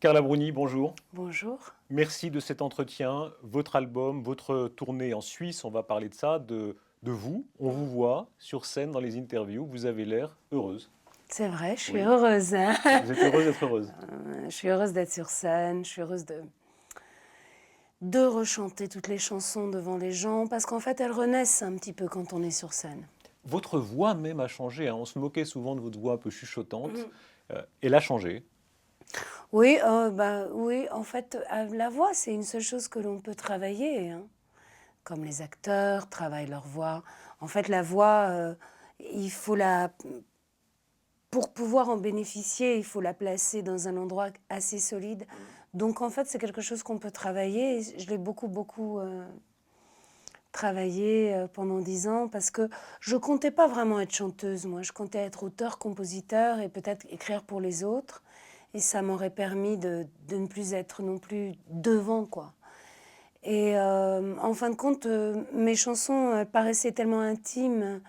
Carla Bruni, bonjour. Bonjour. Merci de cet entretien. Votre album, votre tournée en Suisse, on va parler de ça, de vous. On vous voit sur scène dans les interviews. Vous avez l'air heureuse. C'est vrai, je suis Oui. heureuse, hein. Vous êtes heureuse d'être heureuse. Je suis heureuse d'être sur scène, je suis heureuse de rechanter toutes les chansons devant les gens, parce qu'en fait, elles renaissent un petit peu quand on est sur scène. Votre voix même a changé, hein. On se moquait souvent de votre voix un peu chuchotante. Mm. Elle a changé. Oui, oui, en fait, la voix, c'est une seule chose que l'on peut travailler, hein. Comme les acteurs travaillent leur voix. En fait, la voix, il faut pour pouvoir en bénéficier, il faut la placer dans un endroit assez solide. Donc en fait, c'est quelque chose qu'on peut travailler. Et je l'ai beaucoup travaillé pendant 10 ans parce que je comptais pas vraiment être chanteuse. Moi, je comptais être auteur, compositeur et peut-être écrire pour les autres. Et ça m'aurait permis de ne plus être non plus devant, quoi. Et en fin de compte, mes chansons elles paraissaient tellement intimes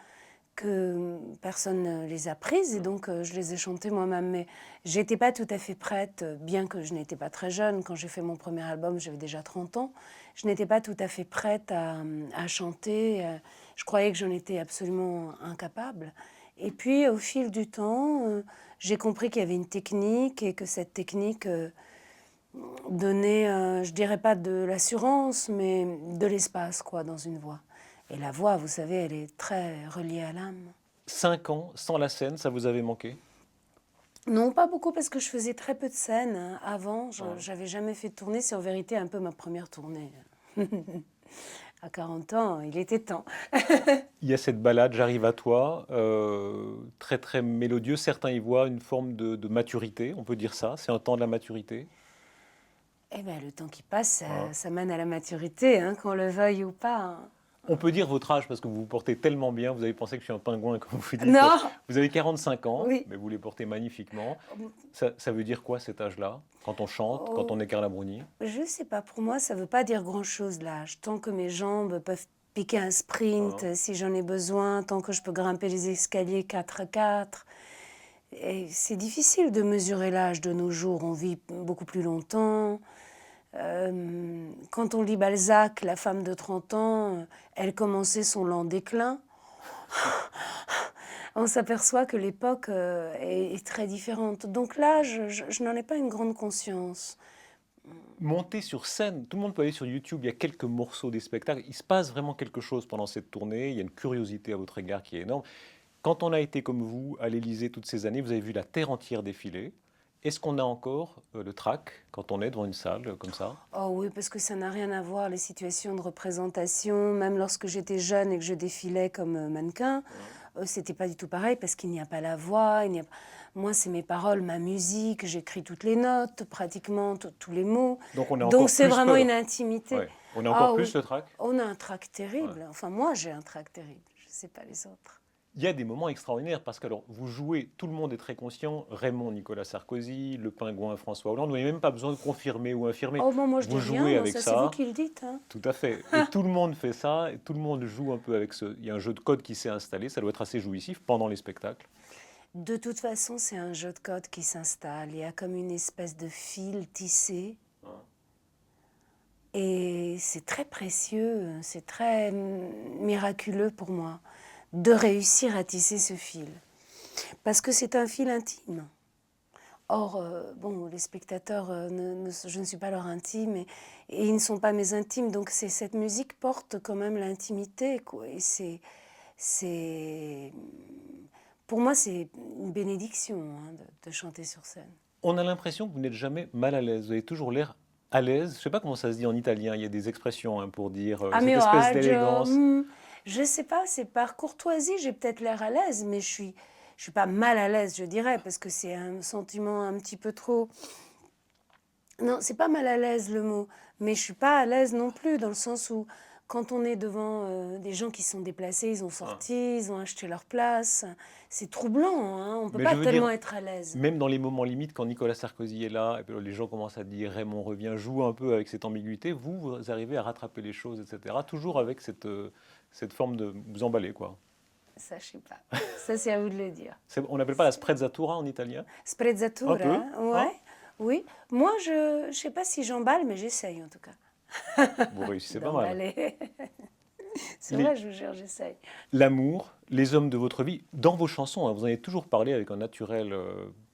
que personne ne les a prises et donc je les ai chantées moi-même. Mais j'étais pas tout à fait prête, bien que je n'étais pas très jeune. Quand j'ai fait mon premier album, j'avais déjà 30 ans. Je n'étais pas tout à fait prête à chanter. Je croyais que j'en étais absolument incapable. Et puis au fil du temps, j'ai compris qu'il y avait une technique et que cette technique donnait, je dirais pas de l'assurance, mais de l'espace quoi dans une voix. Et la voix, vous savez, elle est très reliée à l'âme. 5 ans sans la scène, ça vous avait manqué? Non, pas beaucoup parce que je faisais très peu de scènes hein. Avant. Ouais. J'avais jamais fait de tournée. C'est en vérité un peu ma première tournée. À 40 ans, il était temps. Il y a cette ballade J'arrive à toi, très très mélodieux. Certains y voient une forme de maturité, on peut dire ça. C'est un temps de la maturité. Eh bien, le temps qui passe, Hein. ça mène à la maturité, hein, qu'on le veuille ou pas, hein. On peut dire votre âge parce que vous vous portez tellement bien. Vous avez pensé que je suis un pingouin, comme vous dites. Non, Vous avez 45 ans, oui. mais vous les portez magnifiquement. Ça veut dire quoi cet âge-là? Quand on chante, quand on Oh, est Carla Bruni? je sais pas, pour moi, ça veut pas dire grand-chose l'âge. Tant que mes jambes peuvent piquer un sprint, Hein. si j'en ai besoin, tant que je peux grimper les escaliers 4 à 4. Et c'est difficile de mesurer l'âge de nos jours. On vit beaucoup plus longtemps. Quand on lit Balzac, la femme de 30 ans, elle commençait son lent déclin. On s'aperçoit que l'époque est très différente. Donc là, je n'en ai pas une grande conscience. Monter sur scène, tout le monde peut aller sur YouTube, il y a quelques morceaux des spectacles. Il se passe vraiment quelque chose pendant cette tournée. Il y a une curiosité à votre égard qui est énorme. Quand on a été comme vous à l'Élysée toutes ces années, vous avez vu la terre entière défiler. Est-ce qu'on a encore le trac quand on est devant une salle comme ça? Oh oui, parce que ça n'a rien à voir, les situations de représentation. Même lorsque j'étais jeune et que je défilais comme mannequin, c'était pas du tout pareil parce qu'il n'y a pas la voix. Moi, c'est mes paroles, ma musique, j'écris toutes les notes, pratiquement tous les mots. Donc on a Donc encore c'est plus vraiment une peur. intimité. Ouais. On a encore Ah plus oui, le trac. on a un trac Ouais. terrible. Enfin, moi, j'ai un trac terrible. Je sais pas les autres. Il y a des moments extraordinaires parce que alors, vous jouez, tout le monde est très conscient, Raymond Nicolas Sarkozy, le pingouin François Hollande, vous n'avez même pas besoin de confirmer ou infirmer. Oh bon, moi je dis Vous rien, jouez non, avec ça c'est vous ça, qui le dites, hein. tout à fait. Et tout le monde fait ça, et tout le monde joue un peu avec ce... Il y a un jeu de code qui s'est installé, ça doit être assez jouissif pendant les spectacles. De toute façon, c'est un jeu de code qui s'installe. Il y a comme une espèce de fil tissé. Et c'est très précieux, c'est très miraculeux pour moi de réussir à tisser ce fil. Parce que c'est un fil intime. Or, bon, les spectateurs, je ne suis pas leur intime et ils ne sont pas mes intimes. Donc cette musique porte quand même l'intimité, quoi. Et pour moi, c'est une bénédiction hein, de chanter sur scène. On a l'impression que vous n'êtes jamais mal à l'aise, vous avez toujours l'air à l'aise. Je ne sais pas comment ça se dit en italien, il y a des expressions hein, pour dire A cette mio espèce agio, d'élégance. je sais pas, c'est par courtoisie, j'ai peut-être l'air à l'aise, mais je suis pas mal à l'aise, je dirais, parce que c'est un sentiment un petit peu trop... Non, c'est pas mal à l'aise le mot, mais je suis pas à l'aise non plus, dans le sens où quand on est devant des gens qui sont déplacés, ils ont Ah. sorti, ils ont acheté leur place, c'est troublant, hein, on peut Mais pas je veux tellement dire, être à l'aise. même dans les moments limites, quand Nicolas Sarkozy est là, et puis les gens commencent à dire Raymond revient, joue un peu avec cette ambiguïté, vous arrivez à rattraper les choses, etc. Toujours avec cette forme de vous emballer, quoi. Ça, je sais pas. Ça, c'est à vous de le dire. On n'appelle pas la sprezzatura en italien? Un Sprezzatura, peu, hein, hein? ouais. Oui, moi, je ne sais pas si j'emballe, mais j'essaye en tout cas Vous réussissez pas mal. d'emballer. C'est Les- vrai, je vous jure, j'essaye. L'amour, les hommes de votre vie, dans vos chansons, hein, vous en avez toujours parlé avec un naturel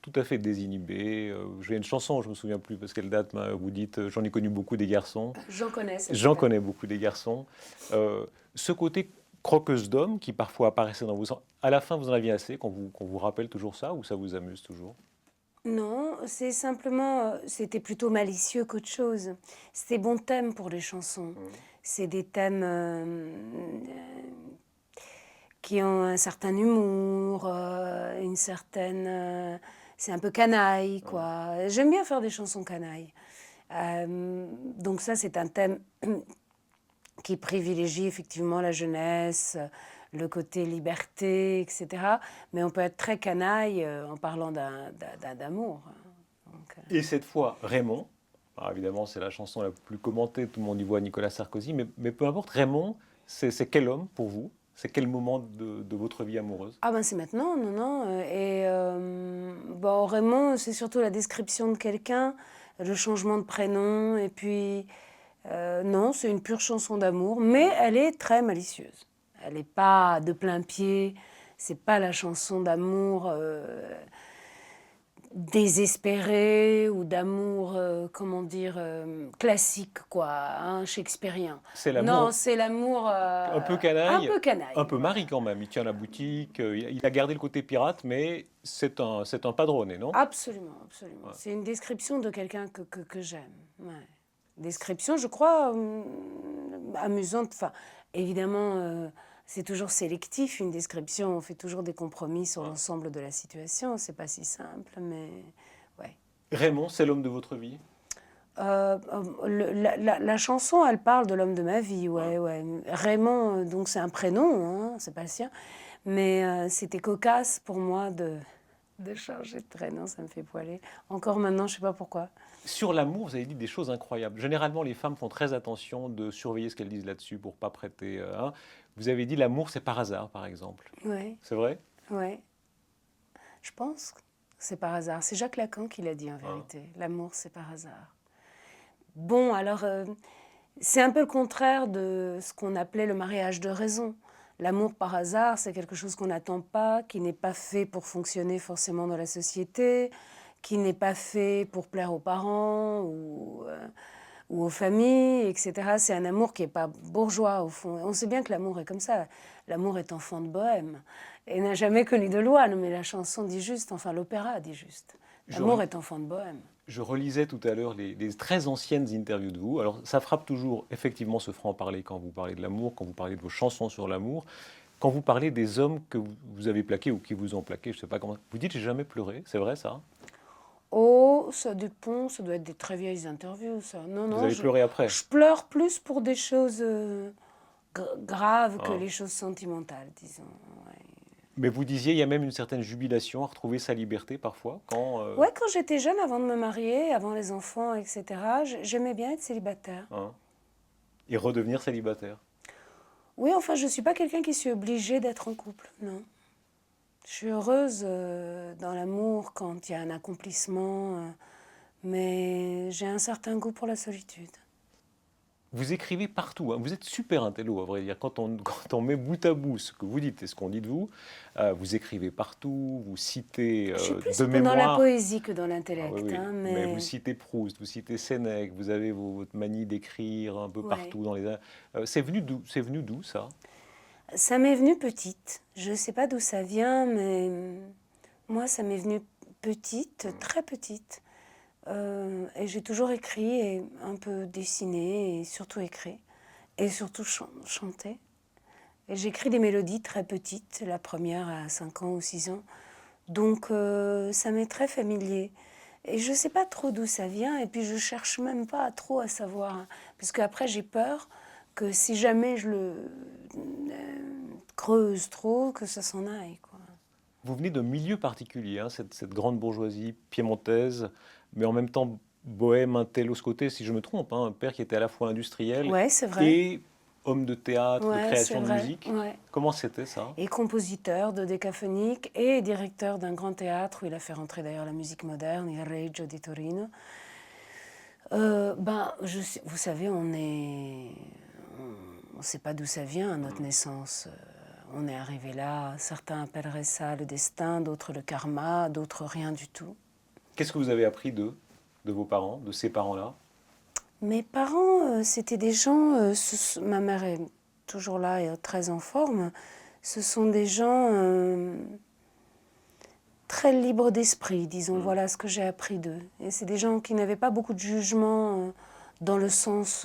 tout à fait désinhibé. J'ai une chanson, je me souviens plus parce qu'elle date, mais vous dites, j'en ai connu beaucoup des garçons. J'en connais, ça J'en s'appelle. connais beaucoup des garçons. Ce côté croqueuse d'homme qui parfois apparaissait dans vos sons, à la fin vous en aviez assez qu'on vous rappelle toujours ça ou ça vous amuse toujours? Non, c'est simplement, c'était plutôt malicieux qu'autre chose. C'est bon thème pour les chansons. C'est des thèmes qui ont un certain humour, une certaine... c'est un peu canaille, quoi. J'aime bien faire des chansons canailles. Donc ça, c'est un thème qui privilégie effectivement la jeunesse, le côté liberté, etc. Mais on peut être très canaille en parlant d'amour. Donc, Et cette fois, Raymond, alors évidemment c'est la chanson la plus commentée, tout le monde y voit Nicolas Sarkozy, mais peu importe, Raymond, c'est quel homme pour vous? C'est quel moment de votre vie amoureuse? ah ben c'est maintenant, non, non. Bon, Raymond, c'est surtout la description de quelqu'un, le changement de prénom, et puis non, c'est une pure chanson d'amour, mais elle est très malicieuse. Elle n'est pas de plein pied, c'est pas la chanson d'amour désespéré ou d'amour, comment dire, classique, quoi, hein, shakespearien. C'est Non, l'amour c'est l'amour un peu un canaille, peu un canaille, peu voilà. mari quand même. Il tient la boutique, il a gardé le côté pirate, mais c'est un padrone, non? Absolument, absolument. Ouais. C'est une description de quelqu'un que j'aime. Ouais. Description, je crois, amusante. Enfin, évidemment, c'est toujours sélectif, une description. On fait toujours des compromis sur l'ensemble de la situation. C'est pas si simple, mais ouais. Raymond, c'est l'homme de votre vie? La chanson, elle parle de l'homme de ma vie, ouais, ouais. Raymond, donc c'est un prénom, hein, c'est pas le sien. Mais c'était cocasse pour moi de changer de prénom, ça me fait poiler. Encore maintenant, je sais pas pourquoi. Sur l'amour, vous avez dit des choses incroyables. Généralement, les femmes font très attention de surveiller ce qu'elles disent là-dessus pour pas prêter. Hein. Vous avez dit l'amour, c'est par hasard, par exemple. Ouais, C'est vrai? ouais. Je pense que c'est par hasard. C'est Jacques Lacan qui l'a dit en Hein. vérité. L'amour, c'est par hasard. Bon, alors, c'est un peu le contraire de ce qu'on appelait le mariage de raison. L'amour par hasard, c'est quelque chose qu'on n'attend pas, qui n'est pas fait pour fonctionner forcément dans la société, qui n'est pas fait pour plaire aux parents ou aux familles, etc. C'est un amour qui n'est pas bourgeois, au fond. On sait bien que l'amour est comme ça. L'amour est enfant de bohème et n'a jamais connu de loi. Non, mais la chanson dit juste, enfin l'opéra dit juste. Je, L'amour est enfant de bohème. je relisais tout à l'heure les très anciennes interviews de vous. Alors, ça frappe toujours, effectivement, ce franc-parler quand vous parlez de l'amour, quand vous parlez de vos chansons sur l'amour, quand vous parlez des hommes que vous avez plaqués ou qui vous ont plaqué, je ne sais pas comment. Vous dites, j'ai jamais pleuré, c'est vrai ça? Oh, ça dépend, ça doit être des très vieilles interviews, ça. Non, Vous non, avez pleuré après? je pleure plus pour des choses graves que Hein. les choses sentimentales, disons. Ouais. Mais vous disiez, il y a même une certaine jubilation à retrouver sa liberté parfois, quand... Ouais, quand j'étais jeune, avant de me marier, avant les enfants, etc., j'aimais bien être célibataire. hein, et redevenir célibataire. Oui, enfin, je ne suis pas quelqu'un qui suis obligé d'être en couple, non. Je suis heureuse dans l'amour quand il y a un accomplissement, mais j'ai un certain goût pour la solitude. Vous écrivez partout, hein. Vous êtes super intello, à vrai dire. Quand on met bout à bout ce que vous dites et ce qu'on dit de vous, vous écrivez partout, vous citez Je suis plus de dans la mémoire. poésie que dans Ah oui, l'intellect, oui. hein, Mais vous mais citez Proust, vous citez Sénèque, vous avez votre manie d'écrire un peu ouais. partout dans les... c'est venu d'où ça? Ça m'est venu petite. Je ne sais pas d'où ça vient, mais moi, ça m'est venu petite, très petite. Et j'ai toujours écrit, et un peu dessiné, et surtout écrit, et surtout chanté. Et j'écris des mélodies très petites, la première à 5 ans ou 6 ans. Donc ça m'est très familier. Et je ne sais pas trop d'où ça vient, et puis je cherche même pas trop à savoir. Hein, parce qu'après, j'ai peur que si jamais je le creuse trop, que ça s'en aille, quoi. Vous venez d'un milieu particulier, hein, cette grande bourgeoisie piémontaise, mais en même temps bohème, intello ce côté, si je me trompe, hein, un père qui était à la fois industriel Ouais, c'est vrai. et homme de théâtre, de Ouais, c'est création de vrai. musique. Ouais. Comment c'était ça? Et compositeur de décaphonique et directeur d'un grand théâtre où il a fait rentrer d'ailleurs la musique moderne, il Reggio di Torino. Vous savez, on ne sait pas d'où ça vient, notre naissance. On est arrivé là, certains appelleraient ça le destin, d'autres le karma, d'autres rien du tout. Qu'est-ce que vous avez appris d'eux, de vos parents, de ces parents-là? Mes parents, c'était des gens, ma mère est toujours là et très en forme, ce sont des gens très libres d'esprit, disons, voilà ce que j'ai appris d'eux. Et c'est des gens qui n'avaient pas beaucoup de jugement dans le sens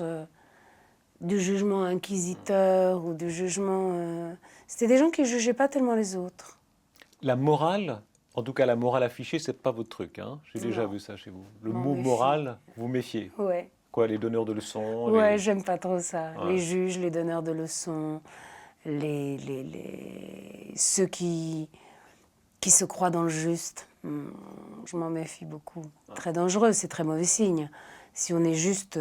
du jugement inquisiteur ou du jugement... C'était des gens qui ne jugeaient pas tellement les autres. La morale, en tout cas la morale affichée, c'est pas votre truc, hein? J'ai déjà Non. vu ça chez vous. Le M'en mot méfie. moral, vous méfiez. Ouais. Quoi, les donneurs de leçons, Ouais, j'aime pas trop ça. Ouais. Les juges, les donneurs de leçons, ceux qui se croient dans le juste. Je m'en méfie beaucoup. Très dangereux, c'est très mauvais signe. Si on est juste,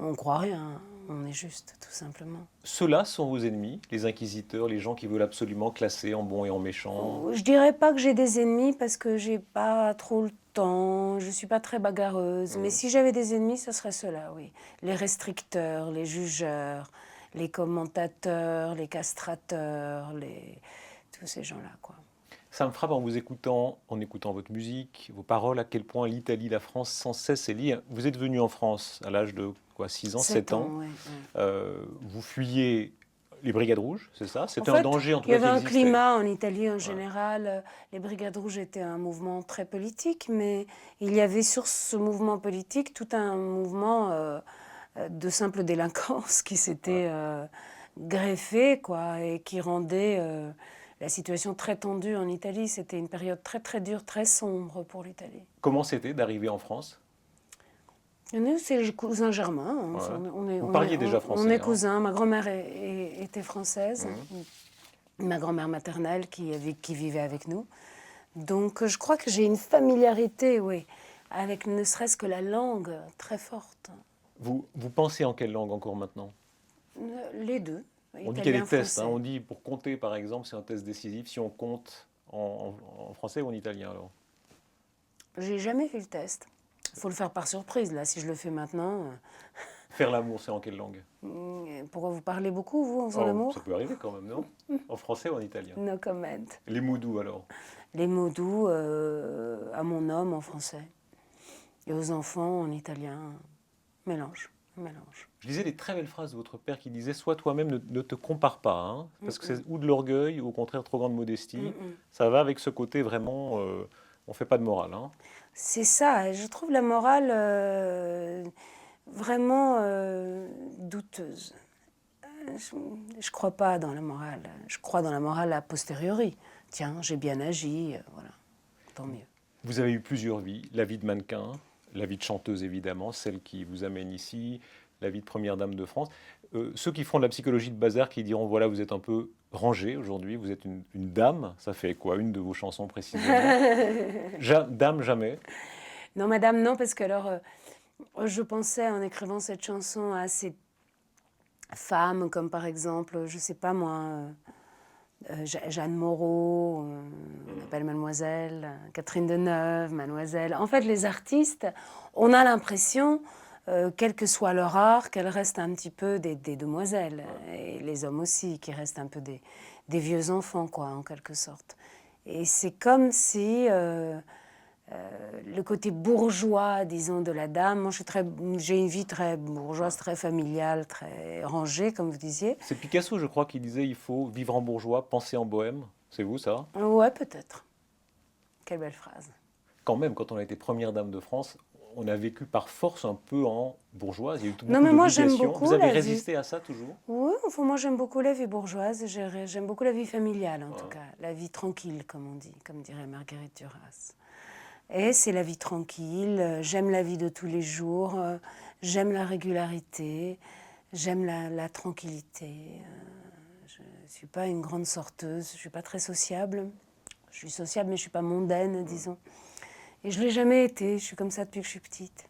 on croit rien. On est juste, tout simplement. Ceux-là sont vos ennemis, les inquisiteurs, les gens qui veulent absolument classer en bon et en méchant. Je dirais pas que j'ai des ennemis parce que j'ai pas trop le temps, je suis pas très bagarreuse. Mais si j'avais des ennemis, ce serait ceux-là, oui. Les restricteurs, les jugeurs, les commentateurs, les castrateurs, tous ces gens-là, quoi. Ça me frappe en vous écoutant, en écoutant votre musique, vos paroles, à quel point l'Italie, la France, sans cesse se lient. Vous êtes venu en France à l'âge de quoi, 6 ans, 7 ans. Ouais. Vous fuyiez les Brigades Rouges, c'est ça? C'était En un fait, danger en tout il y cas qui avait un existait. climat en Italie en général. Les Brigades Rouges étaient un mouvement très politique, mais il y avait sur ce mouvement politique tout un mouvement de simple délinquance qui s'était greffé, quoi, et qui rendait la situation très tendue en Italie. C'était une période très très dure, très sombre pour l'Italie. Comment c'était d'arriver en France? Nous, c'est les cousins germains. Hein. Ouais. Vous parliez déjà français. On est hein. cousins. Ma grand-mère était française. Ma grand-mère maternelle qui vivait avec nous. Donc je crois que j'ai une familiarité, oui, avec ne serait-ce que la langue très forte. Vous pensez en quelle langue encore maintenant? Les deux. On dit qu'il y a des tests. On dit pour compter, par exemple, c'est un test décisif. Si on compte en français ou en italien, alors? J'ai jamais fait le test. Il faut le faire par surprise. Là, si je le fais maintenant... Faire l'amour, c'est en quelle langue? Pourquoi vous parlez beaucoup, vous, en faisant l'amour? Ça peut arriver quand même, non? En français ou en italien? No comment. Les mots doux, alors? Les mots doux à mon homme en français. Et aux enfants en italien. Mélange. Je lisais des très belles phrases de votre père qui disait « Sois toi-même, ne te compare pas hein, parce que c'est ou de l'orgueil ou au contraire trop grande modestie. Ça va avec ce côté vraiment, on ne fait pas de morale. Hein. C'est ça, et je trouve la morale vraiment douteuse. Je ne crois pas dans la morale. Je crois dans la morale a posteriori. Tiens, j'ai bien agi, voilà, tant mieux. Vous avez eu plusieurs vies, la vie de mannequin, la vie de chanteuse évidemment, celle qui vous amène ici, la vie de première dame de France. Ceux qui font de la psychologie de bazar qui diront voilà, vous êtes un peu rangée aujourd'hui, vous êtes une dame, ça fait quoi, une de vos chansons précisément? Dame jamais? Non, madame, non, parce que alors, je pensais en écrivant cette chanson à ces femmes comme par exemple, je sais pas moi, Jeanne Moreau, on appelle Mademoiselle, Catherine Deneuve, Mademoiselle. En fait, les artistes, on a l'impression, quel que soit leur art, qu'elles restent un petit peu des demoiselles. Et les hommes aussi, qui restent un peu des vieux enfants, quoi, en quelque sorte. Et c'est comme si le côté bourgeois, disons, de la dame. Moi, j'ai une vie très bourgeoise, très familiale, très rangée, comme vous disiez. C'est Picasso, je crois, qui disait il faut vivre en bourgeois, penser en bohème. C'est vous, ça? Ouais, peut-être. Quelle belle phrase. Quand même, quand on a été première dame de France, on a vécu par force un peu en bourgeoise. Il y a eu Non, mais moi, j'aime beaucoup Vous avez la résisté à ça toujours? Oui, enfin, moi, j'aime beaucoup la vie bourgeoise. J'aime beaucoup la vie familiale, en tout cas. La vie tranquille, comme on dit, comme dirait Marguerite Duras. Et c'est la vie tranquille. J'aime la vie de tous les jours. J'aime la régularité. J'aime la tranquillité. Je ne suis pas une grande sorteuse. Je ne suis pas très sociable. Je suis sociable, mais je ne suis pas mondaine, disons. Et je ne l'ai jamais été. Je suis comme ça depuis que je suis petite.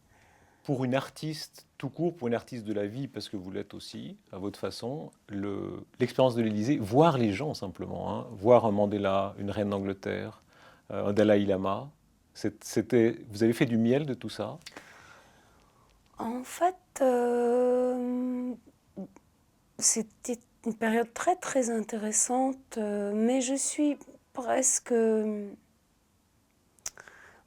Pour une artiste, tout court pour une artiste de la vie, parce que vous l'êtes aussi, à votre façon, l'expérience de l'Élysée, voir les gens simplement, hein, voir un Mandela, une reine d'Angleterre, un Dalai Lama, vous avez fait du miel de tout ça? En fait, c'était une période très très intéressante, mais je suis presque...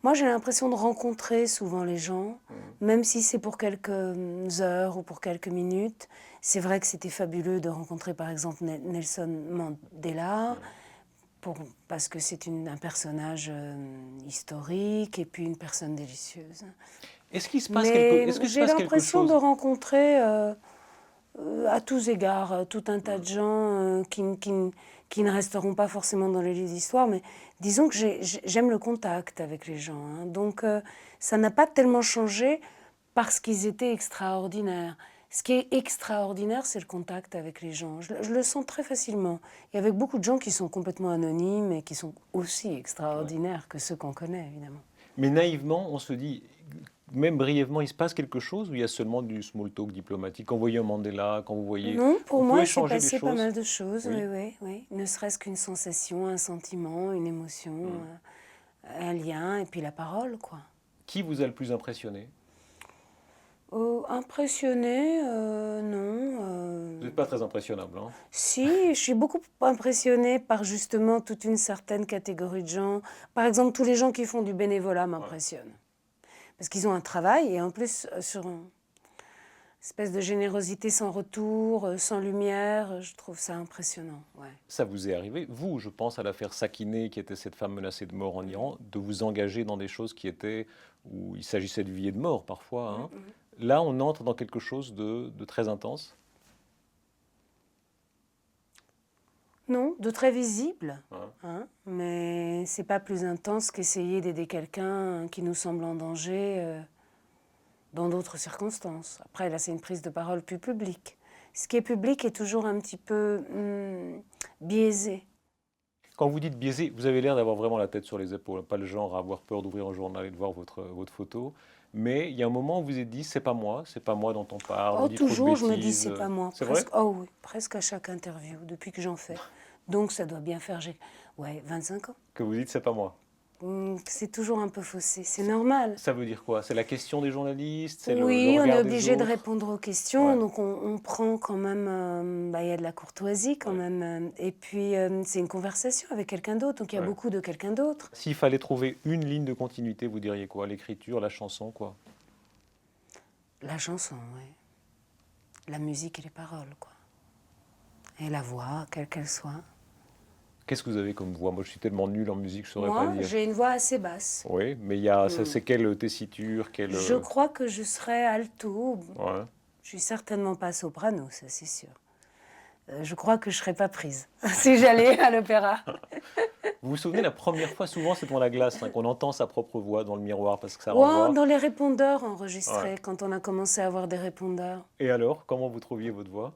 Moi, j'ai l'impression de rencontrer souvent les gens, même si c'est pour quelques heures ou pour quelques minutes. C'est vrai que c'était fabuleux de rencontrer par exemple Nelson Mandela, parce que c'est un personnage historique et puis une personne délicieuse. Est-ce qu'il se passe Mais est-ce que se j'ai passe quelque l'impression de chose? rencontrer à tous égards tout un tas de gens qui ne resteront pas forcément dans les livres d'histoire, mais disons que j'aime le contact avec les gens. Hein. Donc ça n'a pas tellement changé parce qu'ils étaient extraordinaires. Ce qui est extraordinaire, c'est le contact avec les gens. Je le sens très facilement. Et avec beaucoup de gens qui sont complètement anonymes et qui sont aussi extraordinaires que ceux qu'on connaît, évidemment. Mais naïvement, on se dit, même brièvement, il se passe quelque chose ou il y a seulement du small talk diplomatique? Quand vous voyez un Mandela, quand vous voyez... Non, pour On peut moi, c'est échanger des passé pas choses? mal de choses, Oui. oui, oui, oui. Ne serait-ce qu'une sensation, un sentiment, une émotion, un lien, et puis la parole, quoi. Qui vous a le plus impressionné? Impressionné, non. Vous n'êtes pas très impressionnable, hein? Si, je suis beaucoup impressionnée par justement toute une certaine catégorie de gens. Par exemple, tous les gens qui font du bénévolat m'impressionnent. Parce qu'ils ont un travail et en plus, sur une espèce de générosité sans retour, sans lumière, je trouve ça impressionnant. Ouais. Ça vous est arrivé, vous, je pense à l'affaire Sakineh, qui était cette femme menacée de mort en Iran, de vous engager dans des choses qui étaient, où il s'agissait de vie et de mort parfois, hein. Là, on entre dans quelque chose de très intense. Non, de très visible, Ouais. hein, mais c'est pas plus intense qu'essayer d'aider quelqu'un qui nous semble en danger dans d'autres circonstances. Après, là, c'est une prise de parole plus publique. Ce qui est public est toujours un petit peu biaisé. Quand vous dites biaisé, vous avez l'air d'avoir vraiment la tête sur les épaules, pas le genre à avoir peur d'ouvrir un journal et de voir votre photo. Mais il y a un moment où vous vous êtes dit, c'est pas moi dont on parle, on Oh, dit trop de toujours, je me dis, bêtises. c'est pas moi. C'est vrai? Oh oui, presque à chaque interview, depuis que j'en fais. Donc, ça doit bien faire, 25 ans. Que vous dites, c'est pas moi. C'est toujours un peu faussé, c'est normal. Ça veut dire quoi? C'est la question des journalistes? C'est le Oui, on est regard des obligé de autres? répondre aux questions, Ouais. donc on prend quand même, il y a de la courtoisie quand Ouais. même, et puis c'est une conversation avec quelqu'un d'autre, donc il y a Ouais. beaucoup de quelqu'un d'autre. S'il fallait trouver une ligne de continuité, vous diriez quoi? L'écriture, la chanson, quoi? La chanson, oui. La musique et les paroles, quoi. Et la voix, quelle qu'elle soit. Qu'est-ce que vous avez comme voix? Moi, je suis tellement nul en musique, je saurais pas Moi, dire. j'ai une voix assez basse. Oui, mais c'est quelle tessiture, quelle... Je crois que je serais alto. Ouais. Je suis certainement pas soprano, ça c'est sûr. Je crois que je serais pas prise si j'allais à l'opéra. Vous vous souvenez, la première fois, souvent, c'est devant la glace, hein, qu'on entend sa propre voix dans le miroir parce que ça Ouais, renvoie. dans les répondeurs enregistrés, Ouais. quand on a commencé à avoir des répondeurs. Et alors, comment vous trouviez votre voix?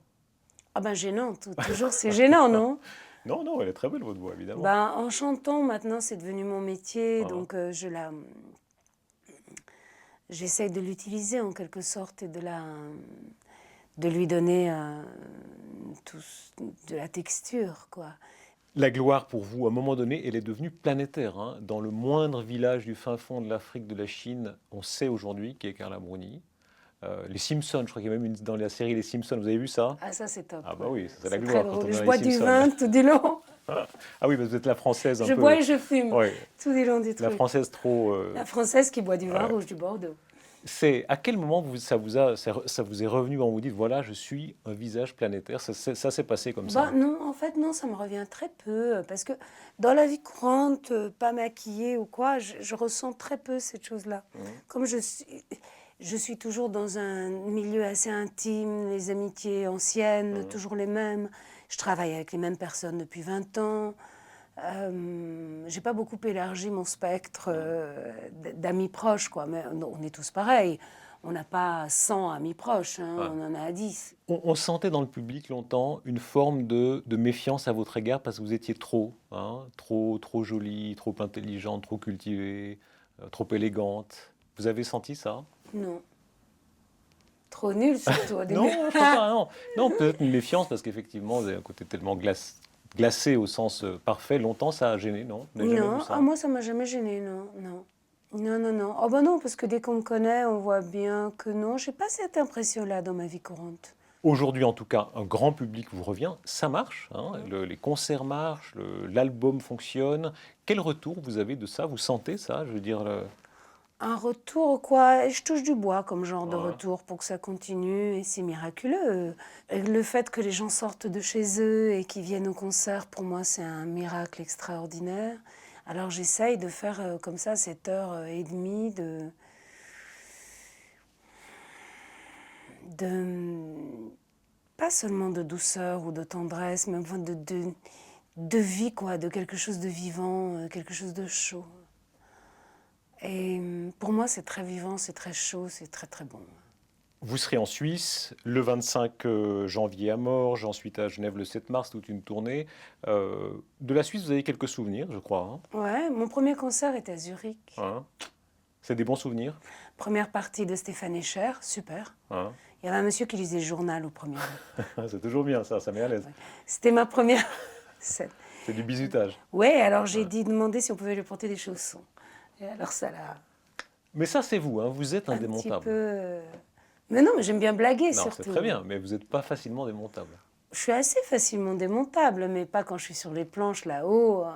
Ah ben gênant, toujours c'est gênant, non? Non, non, elle est très belle, votre voix, évidemment. Ben, en chantant, maintenant, c'est devenu mon métier, Ah. donc j'essaye de l'utiliser en quelque sorte et de lui donner de la texture, quoi. La gloire, pour vous, à un moment donné, elle est devenue planétaire, hein. Dans le moindre village du fin fond de l'Afrique, de la Chine, on sait aujourd'hui qui est Carla Bruni. Les Simpsons, je crois qu'il y a même dans la série Les Simpsons, vous avez vu ça? Ah, ça c'est top. Ah bah ouais. oui, c'est la C'est gloire très quand on drôle. est Je dans bois les du Simpsons. vin tout du long. Ah oui, vous êtes la française un Je peu... bois et je fume Ouais, tout du long du la truc. française trop... La française qui boit du vin Ouais. rouge du Bordeaux. C'est à quel moment ça vous est revenu quand vous dites voilà, je suis un visage planétaire? Ça s'est passé comme ça? Bah, non, en fait, non, ça me revient très peu. Parce que dans la vie courante, pas maquillée ou quoi, je ressens très peu cette chose-là. Comme je suis toujours dans un milieu assez intime, les amitiés anciennes, toujours les mêmes. Je travaille avec les mêmes personnes depuis 20 ans. J'ai pas beaucoup élargi mon spectre d'amis proches, quoi. Mais on est tous pareils. On n'a pas 100 amis proches, hein, Ouais. on en a 10. On sentait dans le public longtemps une forme de méfiance à votre égard parce que vous étiez trop, hein, trop jolie, trop intelligente, trop cultivée, trop élégante. Vous avez senti ça? Non. trop nulle, surtout au début. Non, je crois pas, non. Non, peut-être une méfiance, parce qu'effectivement, vous avez un côté tellement glacé au sens parfait. Longtemps, ça a gêné, non? Vous n'avez jamais vu Non, ah, ça? moi, ça m'a jamais gênée, non, non. Non, non, non. Oh, bah non, parce que dès qu'on me connaît, on voit bien que non, j'ai pas cette impression-là dans ma vie courante. Aujourd'hui, en tout cas, un grand public vous revient. Ça marche, hein, les concerts marchent, l'album fonctionne. Quel retour vous avez de ça? Vous sentez ça? Je veux dire, Un retour, quoi, je touche du bois comme genre de ouais. retour pour que ça continue, et c'est miraculeux. Et le fait que les gens sortent de chez eux et qu'ils viennent au concert, pour moi, c'est un miracle extraordinaire. Alors j'essaye de faire comme ça 7 heures et demie de pas seulement de douceur ou de tendresse, mais enfin de vie, quoi, de quelque chose de vivant, quelque chose de chaud. Et pour moi, c'est très vivant, c'est très chaud, c'est très très bon. Vous serez en Suisse le 25 janvier à Morges, ensuite à Genève le 7 mars, toute une tournée. De la Suisse, vous avez quelques souvenirs, je crois, Ouais, mon premier concert était à Zurich. hein. C'est des bons souvenirs, Première partie de Stéphane Escher, super. hein. Il y avait un monsieur qui lisait le journal au premier rang. C'est toujours bien ça met à l'aise. C'était ma première scène. C'est du bizutage. Ouais, alors j'ai demandé si on pouvait lui porter des chaussons. Et alors ça l'a Mais ça, c'est vous, hein, vous êtes un petit indémontable. peu... Mais non, mais j'aime bien blaguer Non, c'est surtout. très bien, mais vous n'êtes pas facilement démontable. Je suis assez facilement démontable, mais pas quand je suis sur les planches là-haut.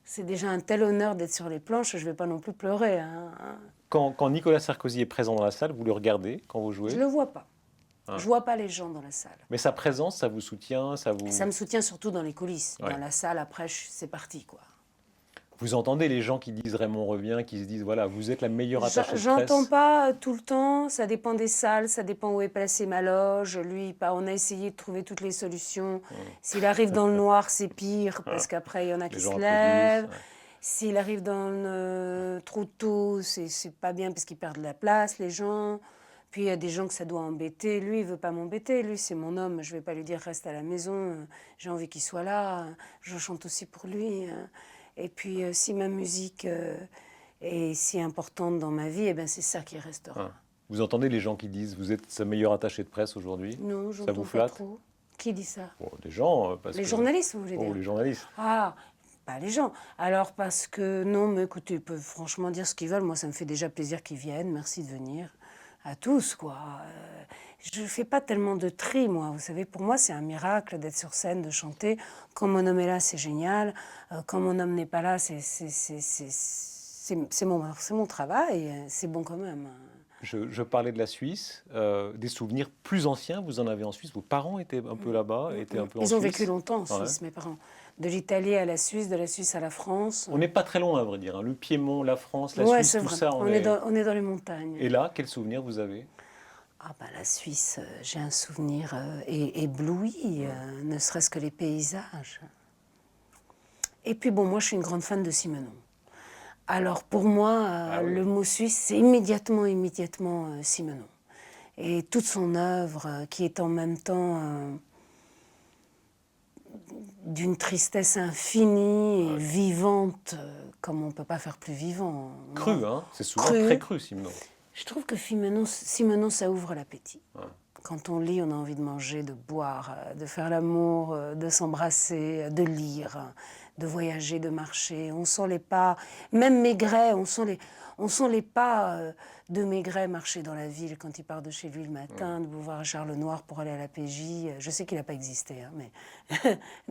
C'est déjà un tel honneur d'être sur les planches, je ne vais pas non plus pleurer, hein. Quand Nicolas Sarkozy est présent dans la salle, vous le regardez quand vous Je jouez, ne le vois pas. hein. Je ne vois pas les gens dans la salle. Mais sa présence, ça vous soutient, ça vous... Ça me soutient surtout dans les coulisses. Ouais. Dans la salle, après, c'est parti, quoi. Vous entendez les gens qui disent Raymond revient, qui se disent voilà, vous êtes la meilleure attachée de J'entends presse. pas tout le temps, ça dépend des salles, ça dépend où est placée ma loge. Lui, on a essayé de trouver toutes les solutions. S'il arrive dans le noir, c'est pire, parce qu'après, il y en a Les qui gens se lèvent. applaudissent. Ouais. S'il arrive trop tôt, c'est pas bien parce qu'ils perdent la place, les gens. Puis il y a des gens que ça doit embêter. Lui, il veut pas m'embêter. Lui, c'est mon homme. Je vais pas lui dire reste à la maison. J'ai envie qu'il soit là. Je chante aussi pour lui. Et puis, si ma musique est si importante dans ma vie, eh ben, c'est ça qui restera. Hein. Vous entendez les gens qui disent vous êtes sa meilleure attachée de presse aujourd'hui? Non, Ça j'entends vous pas flatte? trop. Qui dit ça? Bon, des gens, parce Les que... journalistes, vous voulez Oh, dire? les journalistes. Ah, pas les gens. Alors, parce que, non, mais écoutez, ils peuvent franchement dire ce qu'ils veulent. Moi, ça me fait déjà plaisir qu'ils viennent. Merci de venir. À tous, quoi. Je ne fais pas tellement de tri, moi. Vous savez, pour moi, c'est un miracle d'être sur scène, de chanter. Quand mon homme est là, c'est génial. Quand mon homme n'est pas là, c'est mon travail. C'est bon quand même. Je parlais de la Suisse, des souvenirs plus anciens, vous en avez en Suisse. Vos parents étaient un peu là-bas, étaient un peu en Ils ont Suisse. vécu longtemps en Ouais. Suisse, mes parents. De l'Italie à la Suisse, de la Suisse à la France. On n'est pas très loin, à vrai dire, hein. Le Piémont, la France, la Ouais, Suisse, c'est tout vrai. ça, On est dans les montagnes. Et là, quel souvenir vous avez? Ah bah la Suisse, j'ai un souvenir ébloui, ne serait-ce que les paysages. Et puis bon, moi je suis une grande fan de Simenon. Alors pour moi, Ah oui. le mot suisse, c'est immédiatement Simenon. Et toute son œuvre, qui est en même temps d'une tristesse infinie et vivante, comme on ne peut pas faire plus vivant. Cru, hein? C'est souvent Cru. très cru, Simenon. Je trouve que Simenon, ça ouvre l'appétit. Ouais. Quand on lit, on a envie de manger, de boire, de faire l'amour, de s'embrasser, de lire, de voyager, de marcher. On sent les pas, même Maigret, on sent les pas de Maigret marcher dans la ville quand il part de chez lui le matin, de voir Charles Noir pour aller à la PJ. Je sais qu'il n'a pas existé, hein, mais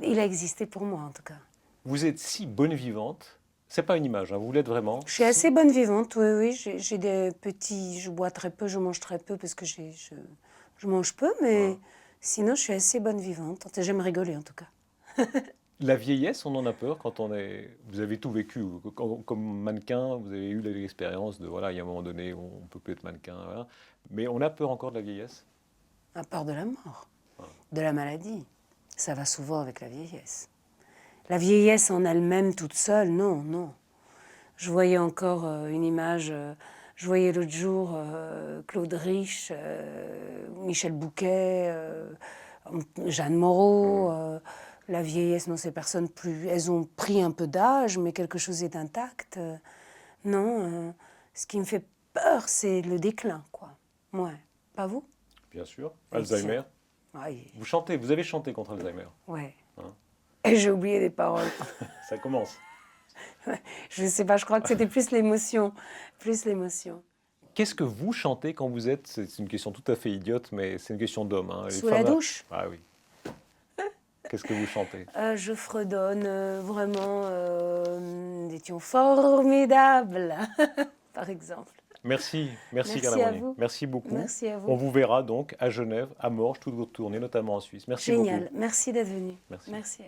il a existé pour moi en tout cas. Vous êtes si bonne vivante, c'est pas une image, hein, vous l'êtes vraiment. Je suis assez bonne vivante, oui. J'ai des petits, je bois très peu, je mange très peu parce que je mange peu, mais sinon je suis assez bonne vivante. J'aime rigoler en tout cas. La vieillesse, on en a peur quand on est... Vous avez tout vécu, comme mannequin, vous avez eu l'expérience de, voilà, il y a un moment donné, on ne peut plus être mannequin, voilà. Mais on a peur encore de la vieillesse. À part de la mort, de la maladie. Ça va souvent avec la vieillesse. La vieillesse en elle-même toute seule, non, non. Je voyais encore une image, je voyais l'autre jour Claude Rich, Michel Bouquet, Jeanne Moreau. La vieillesse, non, ces personnes plus... Elles ont pris un peu d'âge, mais quelque chose est intact. Non, ce qui me fait peur, c'est le déclin, quoi. Ouais, pas vous? Bien sûr. Addiction. Alzheimer. Oui, Vous chantez, vous avez chanté contre Alzheimer. ouais. Hein. Et j'ai oublié les paroles. Ça commence. Je ne sais pas, je crois que c'était plus l'émotion. Plus l'émotion. Qu'est-ce que vous chantez quand vous êtes, c'est une question tout à fait idiote, mais c'est une question d'homme. Hein. Les Sous la femmes- douche, Ah oui. Qu'est-ce que vous chantez? je fredonne vraiment nous étions formidables, par exemple. Merci, merci Merci Carla à Bruni. vous. Merci beaucoup. Merci à vous. On vous verra donc à Genève, à Morges, toute votre tournée, notamment en Suisse. Merci Génial. beaucoup. Merci d'être venu. Merci. Merci.